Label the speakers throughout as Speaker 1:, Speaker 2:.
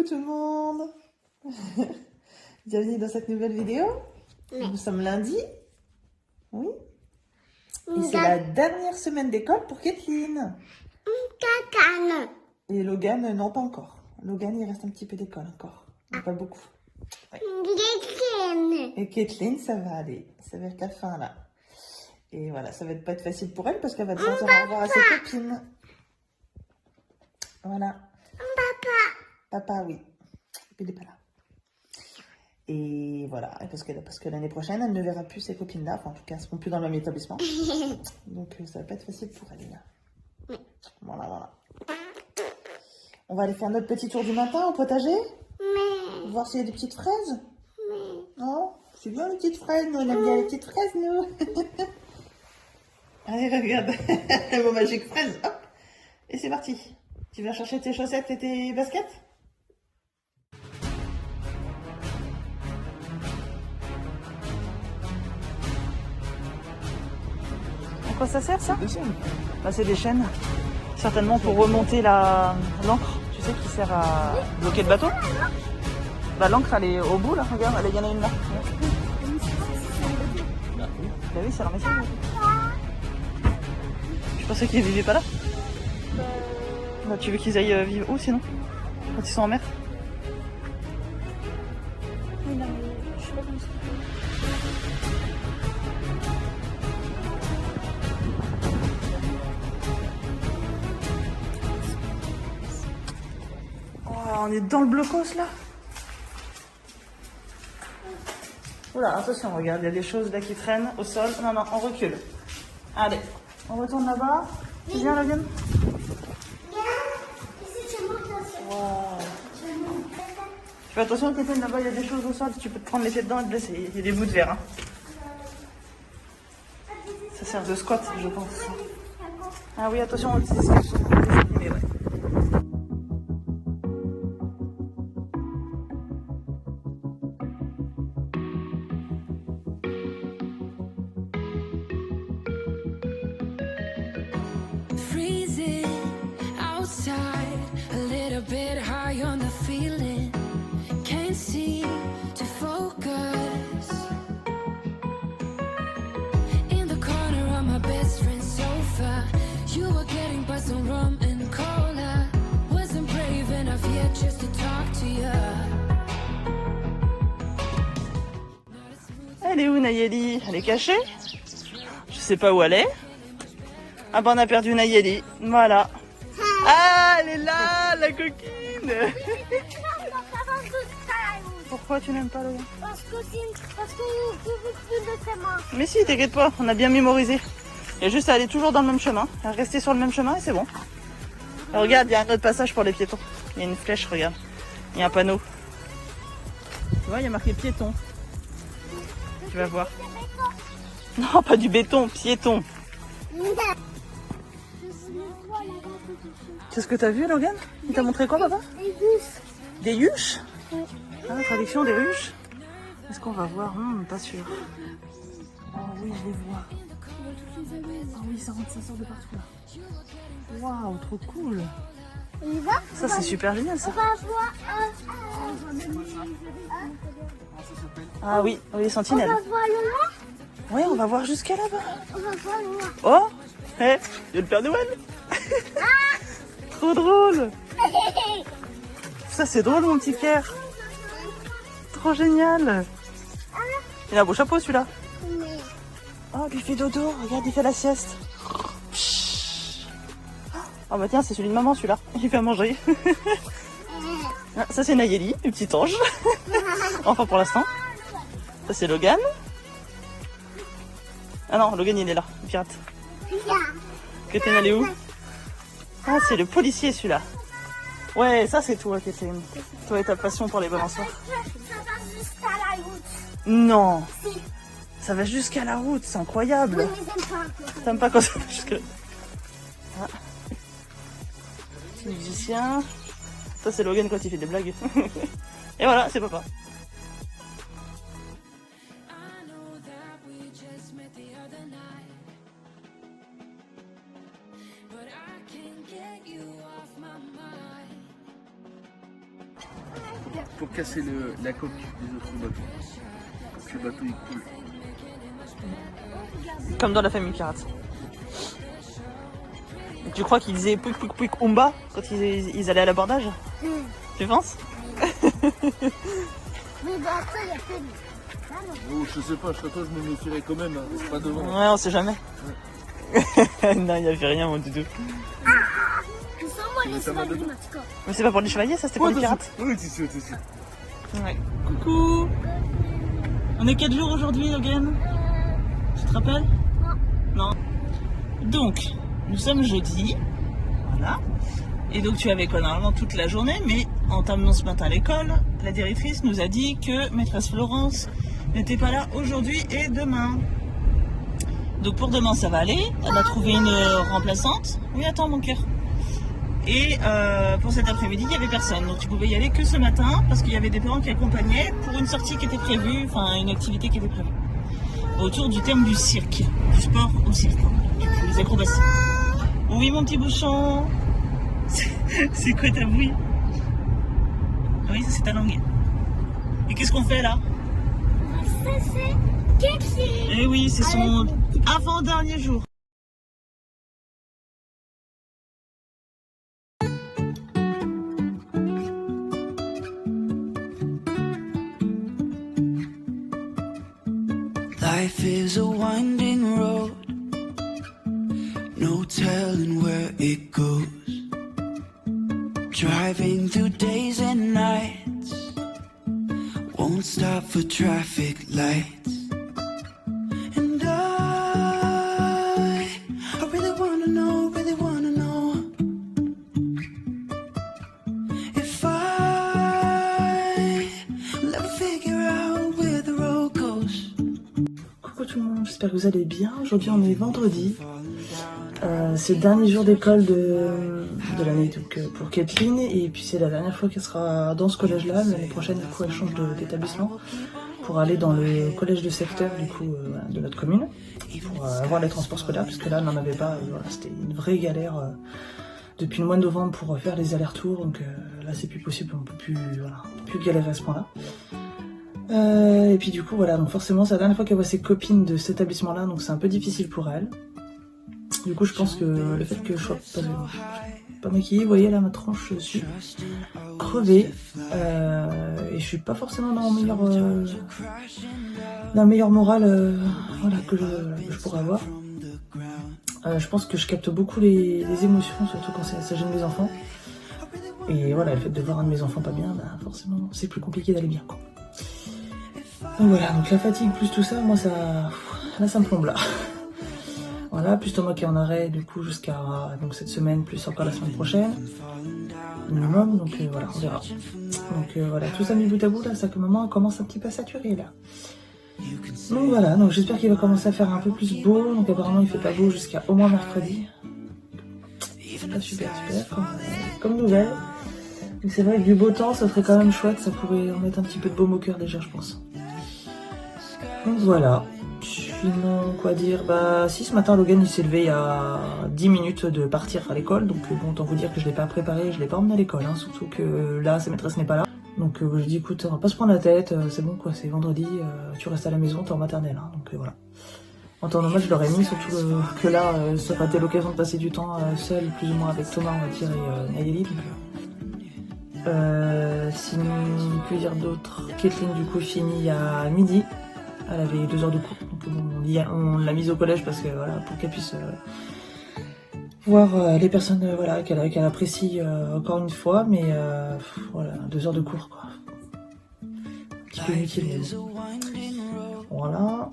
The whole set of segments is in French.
Speaker 1: tout le monde. Bienvenue dans cette nouvelle vidéo.
Speaker 2: Oui.
Speaker 1: Nous sommes lundi. Oui. Et c'est la dernière semaine d'école pour Kathleen.
Speaker 2: Cacan.
Speaker 1: Et Logan, non pas encore. Logan, il reste un petit peu d'école encore. Mais pas beaucoup. Ouais. Et Kathleen, ça va aller. Ça va être la fin là. Et voilà, ça va pas être facile pour elle parce qu'elle va devoir se revoir à ses copines. Voilà. Papa, oui. Il n'est pas là. Et voilà, parce que l'année prochaine, elle ne verra plus ses copines-là. Enfin, en tout cas, elles ne seront plus dans le même établissement. Donc, ça va pas être facile pour elle, là. Voilà. On va aller faire notre petit tour du matin au potager. Voir s'il y a des petites fraises. Non, c'est bien les petites fraises, nous. On aime bien les petites fraises, nous. Allez, regarde. Le mot magique fraise. Hop. Et c'est parti. Tu viens chercher tes chaussettes et tes baskets? À quoi ça sert, ça? Bah, c'est des chaînes. Certainement pour remonter l'encre, tu sais, qui sert à bloquer le bateau. Bah, l'encre, elle est au bout, là. Regarde, il y en a une là. Bah oui, c'est leur message. Je pensais qu'ils vivaient pas là. Bah, tu veux qu'ils aillent vivre où, sinon? Quand ils sont en mer? On est dans le blocos là. Oula, attention, regarde, il y a des choses là qui traînent au sol. Non, on recule. Allez, on retourne là-bas. Tu viens, Logan? Wow. Fais attention, Kathleen, là-bas, il y a des choses au sol. Tu peux te prendre les pieds dedans et te blesser. Il y a des bouts de verre. Hein. Ça sert de squat, je pense. Ah oui, attention, c'est ce que je ouais. Elle est où, Nayeli? Elle est cachée? Je sais pas où elle est. Ah bah on a perdu Nayeli. Voilà. Ah, elle est là, la coquine. Pourquoi tu n'aimes pas le gars?
Speaker 2: Parce que tu veux plus de tes mains.
Speaker 1: Mais si, t'inquiète pas, on a bien mémorisé. Il y a juste à aller toujours dans le même chemin, à rester sur le même chemin et c'est bon. Et regarde, il y a un autre passage pour les piétons. Il y a une flèche, regarde. Il y a un panneau. Tu vois, il y a marqué piéton. Tu vas voir. Non, pas du béton, piéton. Qu'est-ce que t'as vu, Logan? Il t'a montré quoi, papa?
Speaker 2: Des bus.
Speaker 1: Des yuches?
Speaker 2: Oui.
Speaker 1: Ah, la traduction des ruches. Est-ce qu'on va voir? Pas sûr. Oh oui, je les vois. Ah oui, ça sort de partout là. Waouh, trop cool.
Speaker 2: On y va?
Speaker 1: Ça, c'est super génial, ça.
Speaker 2: On va voir
Speaker 1: Ah oui, les sentinelles.
Speaker 2: On va voir le loin.
Speaker 1: Oui, on va voir jusqu'à là-bas.
Speaker 2: On va voir le loin.
Speaker 1: Oh, il y a le Père Noël. Trop drôle. Ça, c'est drôle, mon petit Pierre. Trop génial. Il a un beau chapeau, celui-là. Oh, il fait dodo. Regarde, il fait la sieste. Oh bah tiens, c'est celui de maman, celui-là. Il fait à manger. Ah, ça, c'est Nayeli, le petit ange. Enfin, pour l'instant. Ça, c'est Logan. Ah non, Logan, il est là, le pirate. Kathleen, elle est où? Ah, c'est le policier, celui-là. Ouais, ça, c'est toi, Kathleen. Toi et ta passion pour les balançoires.
Speaker 2: Ça va jusqu'à la route.
Speaker 1: Non.
Speaker 2: Si.
Speaker 1: Ça va jusqu'à la route, c'est incroyable.
Speaker 2: Oui, mais j'aime pas.
Speaker 1: T'aimes pas quand ça va jusqu'à la route? Ah. C'est le musicien. Ça, c'est Logan quand il fait des blagues. Et voilà, c'est papa.
Speaker 3: pour casser la coque des autres bateaux. Pour que le bateau il coule.
Speaker 1: Comme dans la famille pirate. Tu crois qu'ils disaient pouic pouic pouic umba quand ils allaient à l'abordage? Tu penses?
Speaker 2: Mais bon, après, il y a plus de... Ah, non.
Speaker 3: Oh, je sais pas, je me méfierais quand même, hein, reste pas devant.
Speaker 1: Ouais, on sait jamais. Non, il n'y avait rien, mon doudou.
Speaker 2: Ils sont moi, les
Speaker 3: ça m'a
Speaker 2: chevaliers,
Speaker 3: donné.
Speaker 2: Matsuko.
Speaker 1: Mais c'est pas pour les chevaliers, ça, c'était pour les pirates.
Speaker 3: Oui, t'es sûr.
Speaker 1: Ouais. Coucou. On est 4 jours aujourd'hui, Logan. Tu te rappelles? Non. Donc, nous sommes jeudi. Voilà. Et donc tu avais quoi normalement toute la journée, mais en terminant ce matin à l'école, la directrice nous a dit que maîtresse Florence n'était pas là aujourd'hui et demain. Donc pour demain ça va aller, elle a trouvé une remplaçante. Oui, attends mon cœur. Et pour cet après-midi il n'y avait personne, donc tu pouvais y aller que ce matin parce qu'il y avait des parents qui accompagnaient pour une sortie qui était prévue, enfin une activité qui était prévue. Autour du thème du cirque, du sport au cirque, les acrobaties. Oui mon petit bouchon. C'est quoi ta bouille? Oui, ça c'est ta langue. Et qu'est-ce qu'on fait là?
Speaker 2: Ça, c'est Kexi.
Speaker 1: Eh oui, c'est son avant-dernier jour.
Speaker 4: Life is a winding road, no telling where it goes. Driving through days and nights, won't stop for traffic lights. And I really wanna know if I'll ever figure out where the road goes.
Speaker 1: Coucou tout le monde, j'espère que vous allez bien. Aujourd'hui on est vendredi. C'est le dernier jour d'école de l'année pour Kathleen, et puis c'est la dernière fois qu'elle sera dans ce collège-là. L'année prochaine, du coup, elle change d'établissement pour aller dans le collège de secteur du coup de notre commune pour avoir les transports scolaires, puisque là, elle n'en avait pas. Voilà, c'était une vraie galère depuis le mois de novembre pour faire les allers-retours. Donc là, c'est plus possible, on peut plus galérer à ce point-là. Et puis du coup, voilà, donc forcément, c'est la dernière fois qu'elle voit ses copines de cet établissement-là, donc c'est un peu difficile pour elle. Du coup, je pense que le fait que je sois pas maquillée, vous voyez là ma tranche, je suis crevée et je suis pas forcément dans le meilleur moral voilà, que je pourrais avoir. Je pense que je capte beaucoup les émotions, surtout quand ça gêne les enfants. Et voilà, le fait de voir un de mes enfants pas bien, bah forcément c'est plus compliqué d'aller bien, quoi. Donc voilà, donc la fatigue plus tout ça, moi ça me plombe là. Voilà, plus Thomas qui est en arrêt du coup jusqu'à cette semaine, plus encore la semaine prochaine, minimum, donc voilà, on verra. Donc voilà, tout ça mis bout à bout là, ça commence un petit peu à saturer là. Donc voilà, donc j'espère qu'il va commencer à faire un peu plus beau, donc apparemment il fait pas beau jusqu'à au moins mercredi. Pas super comme nouvelle. Donc c'est vrai que du beau temps, ça serait quand même chouette, ça pourrait en mettre un petit peu de baume au cœur déjà, je pense. Donc voilà. Sinon, quoi dire? Bah si, ce matin Logan il s'est levé il y a 10 minutes de partir à l'école, donc bon, autant vous dire que je l'ai pas préparé, je l'ai pas emmené à l'école, hein, surtout que là sa maîtresse n'est pas là. Donc je dis écoute, on va pas se prendre la tête, c'est bon quoi, c'est vendredi, tu restes à la maison, t'es en maternelle, hein, donc voilà. En temps normal je l'aurais mis, surtout que là ça aurait été l'occasion de passer du temps seul, plus ou moins avec Thomas on va dire et Nayeli, donc sinon, que dire d'autre? Kathleen du coup finit à midi. Elle avait 2 heures de cours, donc bon, on l'a mise au collège parce que voilà, pour qu'elle puisse voir les personnes voilà, qu'elle apprécie encore une fois, mais voilà, 2 heures de cours quoi. Un petit peu inutile, mais bon. Voilà.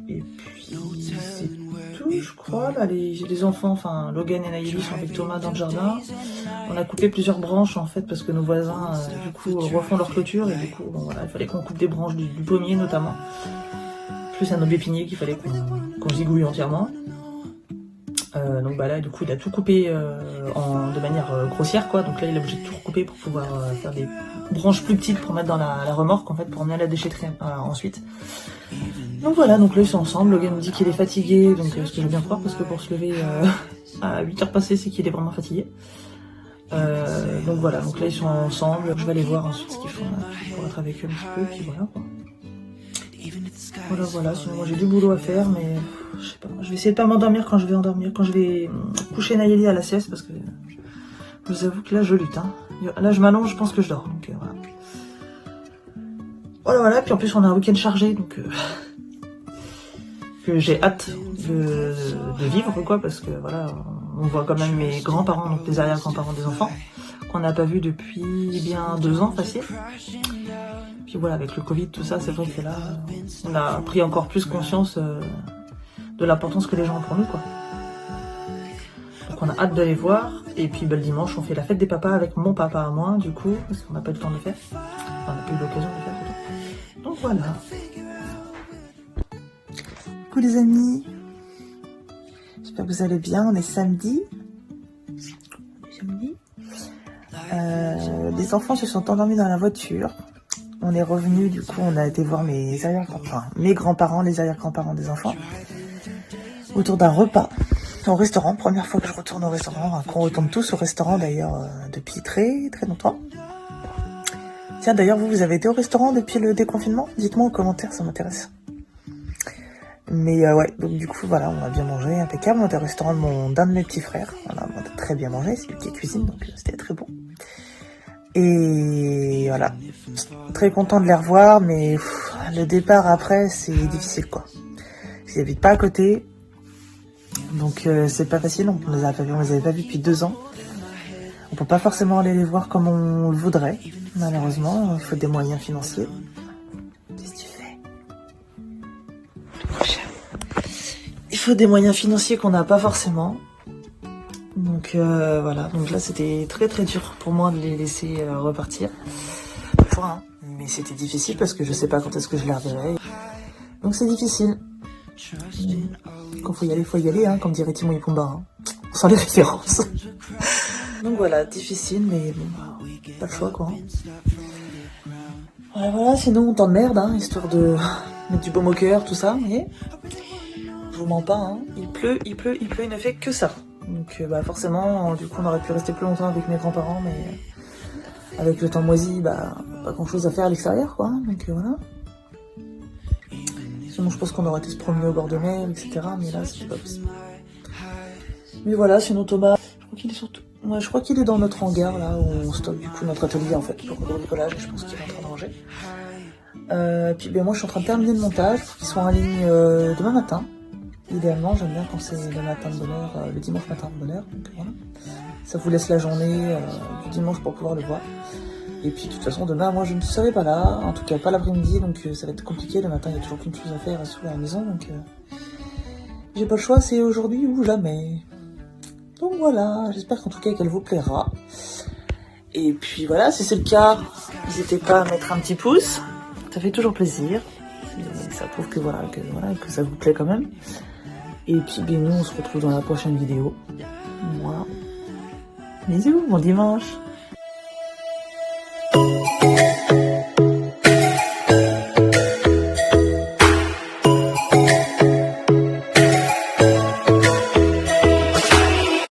Speaker 1: Et puis c'est tout, je crois. Là, les enfants, enfin Logan et Nayeli sont avec Thomas dans le jardin. On a coupé plusieurs branches en fait parce que nos voisins du coup refont leur clôture et du coup bon, voilà, il fallait qu'on coupe des branches du pommier notamment. Plus un autre pépinier qu'il fallait qu'on zigouille entièrement. Donc bah là du coup il a tout coupé de manière grossière quoi, donc là il est obligé de tout recouper pour pouvoir faire des branches plus petites pour mettre dans la remorque en fait pour emmener à la déchetterie ensuite. Donc voilà, donc là ils sont ensemble, Logan me dit qu'il est fatigué, donc ce que je veux bien croire parce que pour se lever à 8h passées c'est qu'il est vraiment fatigué. Donc voilà, donc là ils sont ensemble, je vais aller voir ensuite ce qu'ils font là, pour être avec eux un petit peu, puis voilà quoi. Voilà, sinon moi j'ai du boulot à faire, mais je sais pas, je vais essayer de pas m'endormir quand je vais coucher Nayeli à la sieste, parce que je vous avoue que là je lutte, hein. Là je m'allonge, je pense que je dors, donc voilà, puis en plus on a un week-end chargé, donc que j'ai hâte de vivre quoi, parce que voilà, on voit quand même mes grands-parents, donc les arrière-grands-parents des enfants, qu'on n'a pas vu depuis bien 2 ans facile. Puis voilà, avec le Covid, tout ça, c'est vrai que là, on a pris encore plus conscience de l'importance que les gens ont pour nous, quoi. Donc on a hâte d'aller voir, et puis le dimanche, on fait la fête des papas avec mon papa à moi, du coup, parce qu'on n'a pas eu le temps de le faire. Enfin, on n'a pas eu l'occasion de le faire, plutôt. Donc voilà. Coucou les amis, j'espère que vous allez bien, on est samedi. Les enfants se sont endormis dans la voiture. On est revenu, du coup on a été voir mes grands-parents, les arrière-grands-parents des enfants, autour d'un repas au restaurant. Première fois que je retourne au restaurant, qu'on retourne tous au restaurant d'ailleurs depuis très très longtemps. Tiens, d'ailleurs vous avez été au restaurant depuis le déconfinement? Dites-moi en commentaire, ça m'intéresse. Mais ouais, donc du coup voilà, on a bien mangé, impeccable. On était au restaurant d'un de mes petits frères, on a très bien mangé, c'est lui qui cuisine, donc c'était très bon. Et voilà, très content de les revoir, mais le départ après c'est difficile quoi. Ils habitent pas à côté, donc c'est pas facile, on les avait pas vus depuis 2 ans. On peut pas forcément aller les voir comme on le voudrait, malheureusement, il faut des moyens financiers. Qu'est-ce que tu fais? Il faut des moyens financiers qu'on n'a pas forcément. Donc voilà, donc là c'était très très dur pour moi de les laisser repartir. Enfin, mais c'était difficile parce que je sais pas quand est-ce que je les reverrai. Donc c'est difficile. Quand faut y aller, hein, comme dirait Timon et Pumba. Hein. On sent les références. Donc voilà, difficile, mais bon, pas le choix quoi. Voilà, sinon on t'emmerde, hein, histoire de mettre du baume au cœur, tout ça, vous voyez. Je vous mens pas, hein. Il pleut, il ne fait que ça. Donc bah forcément, du coup on aurait pu rester plus longtemps avec mes grands-parents, mais avec le temps moisi, bah pas grand-chose à faire à l'extérieur, quoi. Donc voilà. Sinon je pense qu'on aurait été se promener au bord de mer, etc. Mais là c'est pas possible. Mais voilà, sinon Thomas, je crois qu'il est dans notre hangar là où on stocke du coup notre atelier en fait pour le bricolage. Je pense qu'il est en train de ranger. Puis ben moi je suis en train de terminer le montage pour qu'il soit en ligne demain matin. Idéalement, j'aime bien quand c'est le matin de bonne heure, le dimanche matin de bonne heure. Donc voilà. Ça vous laisse la journée du dimanche pour pouvoir le voir. Et puis de toute façon, demain, moi je ne serai pas là, en tout cas pas l'après-midi, donc ça va être compliqué. Le matin, il y a toujours plein de choses à faire sous la maison, donc j'ai pas le choix, c'est aujourd'hui ou jamais. Donc voilà, j'espère qu'en tout cas qu'elle vous plaira. Et puis voilà, si c'est le cas, n'hésitez pas à mettre un petit pouce, ça fait toujours plaisir. Et ça prouve que que ça vous plaît quand même. Et puis nous on se retrouve dans la prochaine vidéo. Moi, bisous, bon dimanche.